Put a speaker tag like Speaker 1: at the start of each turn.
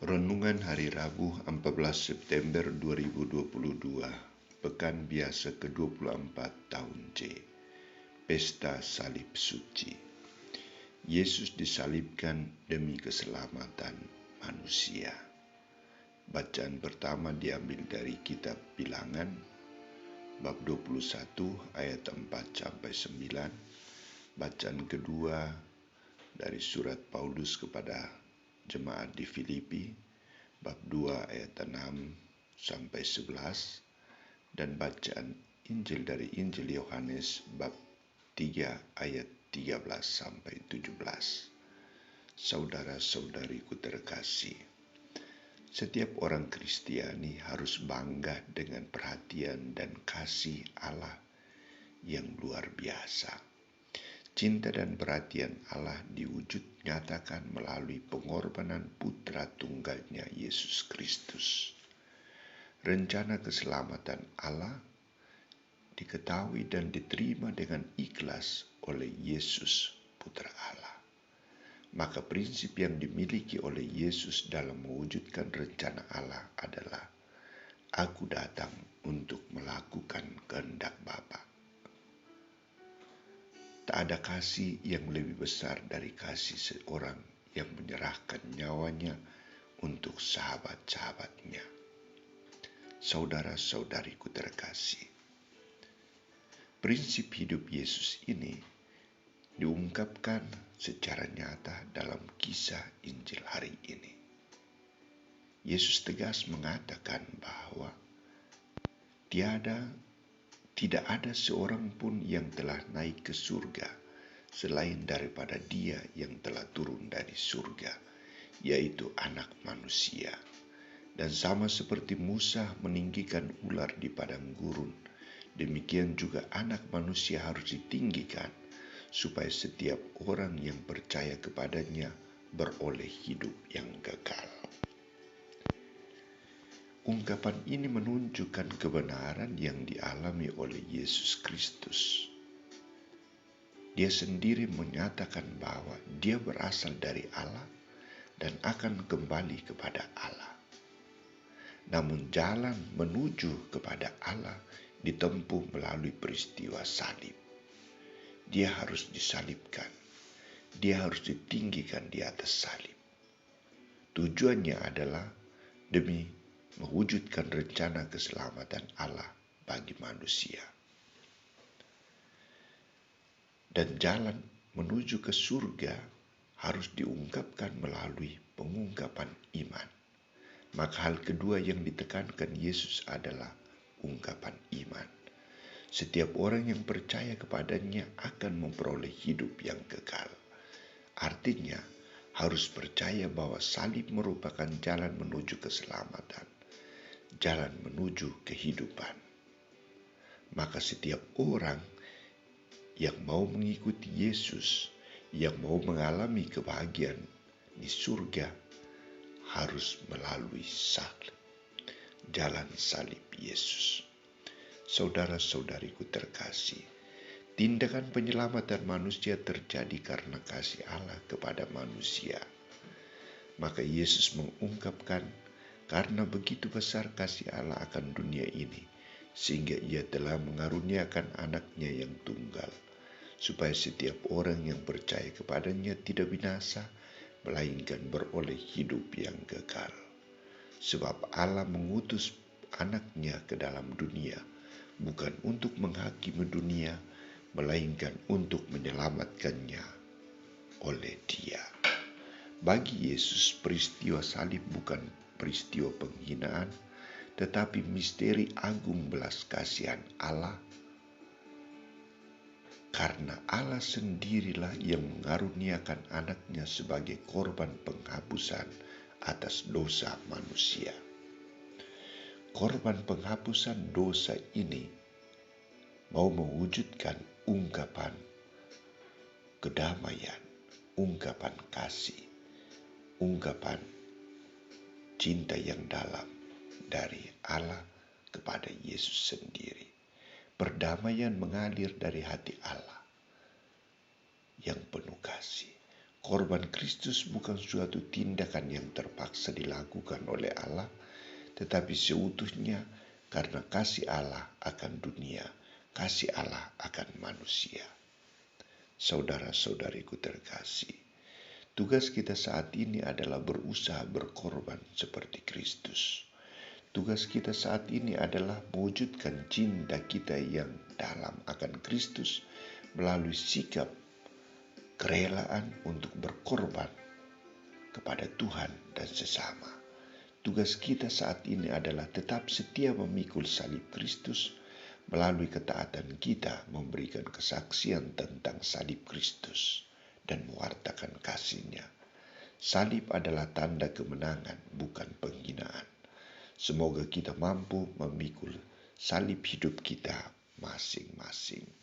Speaker 1: Renungan Hari Rabu 14 September 2022, Pekan Biasa ke-24 tahun C, Pesta Salib Suci. Yesus disalibkan demi keselamatan manusia. Bacaan pertama diambil dari kitab Bilangan, bab 21 ayat 4-9. Bacaan kedua dari surat Paulus kepada jemaat di Filipi, bab 2 ayat 6-11, dan bacaan Injil dari Injil Yohanes, bab 3 ayat 13-17. Saudara-saudariku terkasih, setiap orang Kristiani harus bangga dengan perhatian dan kasih Allah yang luar biasa. Cinta dan perhatian Allah diwujud nyatakan melalui pengorbanan Putra Tunggalnya Yesus Kristus. Rencana keselamatan Allah diketahui dan diterima dengan ikhlas oleh Yesus Putra Allah. Maka prinsip yang dimiliki oleh Yesus dalam mewujudkan rencana Allah adalah, "Aku datang untuk melakukan kehendak Bapa." Tak ada kasih yang lebih besar dari kasih seorang yang menyerahkan nyawanya untuk sahabat-sahabatnya. Saudara-saudariku terkasih, prinsip hidup Yesus ini diungkapkan secara nyata dalam kisah Injil hari ini. Yesus tegas mengatakan bahwa tidak ada seorang pun yang telah naik ke surga selain daripada Dia yang telah turun dari surga, yaitu Anak Manusia. Dan sama seperti Musa meninggikan ular di padang gurun, demikian juga Anak Manusia harus ditinggikan, supaya setiap orang yang percaya kepadanya beroleh hidup yang kekal. Ungkapan ini menunjukkan kebenaran yang dialami oleh Yesus Kristus. Dia sendiri menyatakan bahwa Dia berasal dari Allah dan akan kembali kepada Allah. Namun jalan menuju kepada Allah ditempuh melalui peristiwa salib. Dia harus disalibkan. Dia harus ditinggikan di atas salib. Tujuannya adalah demi mewujudkan rencana keselamatan Allah bagi manusia. Dan jalan menuju ke surga harus diungkapkan melalui pengungkapan iman. Maka hal kedua yang ditekankan Yesus adalah ungkapan iman. Setiap orang yang percaya kepadanya akan memperoleh hidup yang kekal. Artinya, harus percaya bahwa salib merupakan jalan menuju keselamatan, jalan menuju kehidupan. Maka setiap orang yang mau mengikuti Yesus, yang mau mengalami kebahagiaan di surga, harus melalui salib, jalan salib Yesus. Saudara-saudariku terkasih, tindakan penyelamatan manusia terjadi karena kasih Allah kepada manusia. Maka Yesus mengungkapkan, karena begitu besar kasih Allah akan dunia ini, sehingga Ia telah mengaruniakan anaknya yang tunggal, supaya setiap orang yang percaya kepadanya tidak binasa, melainkan beroleh hidup yang kekal. Sebab Allah mengutus anaknya ke dalam dunia, bukan untuk menghakimi dunia, melainkan untuk menyelamatkannya oleh Dia. Bagi Yesus, peristiwa salib bukan peristiwa penghinaan, tetapi misteri agung belas kasihan Allah, karena Allah sendirilah yang mengaruniakan anaknya sebagai korban penghapusan atas dosa manusia. Korban penghapusan dosa ini mau mewujudkan ungkapan kedamaian, ungkapan kasih, ungkapan cinta yang dalam dari Allah kepada Yesus sendiri. Perdamaian mengalir dari hati Allah yang penuh kasih. Korban Kristus bukan suatu tindakan yang terpaksa dilakukan oleh Allah, tetapi seutuhnya karena kasih Allah akan dunia, kasih Allah akan manusia. Saudara-saudariku terkasih, tugas kita saat ini adalah berusaha berkorban seperti Kristus. Tugas kita saat ini adalah mewujudkan cinta kita yang dalam akan Kristus melalui sikap kerelaan untuk berkorban kepada Tuhan dan sesama. Tugas kita saat ini adalah tetap setia memikul salib Kristus melalui ketaatan kita memberikan kesaksian tentang salib Kristus dan mewartakan kasih-Nya. Salib adalah tanda kemenangan, bukan penghinaan. Semoga kita mampu memikul salib hidup kita masing-masing.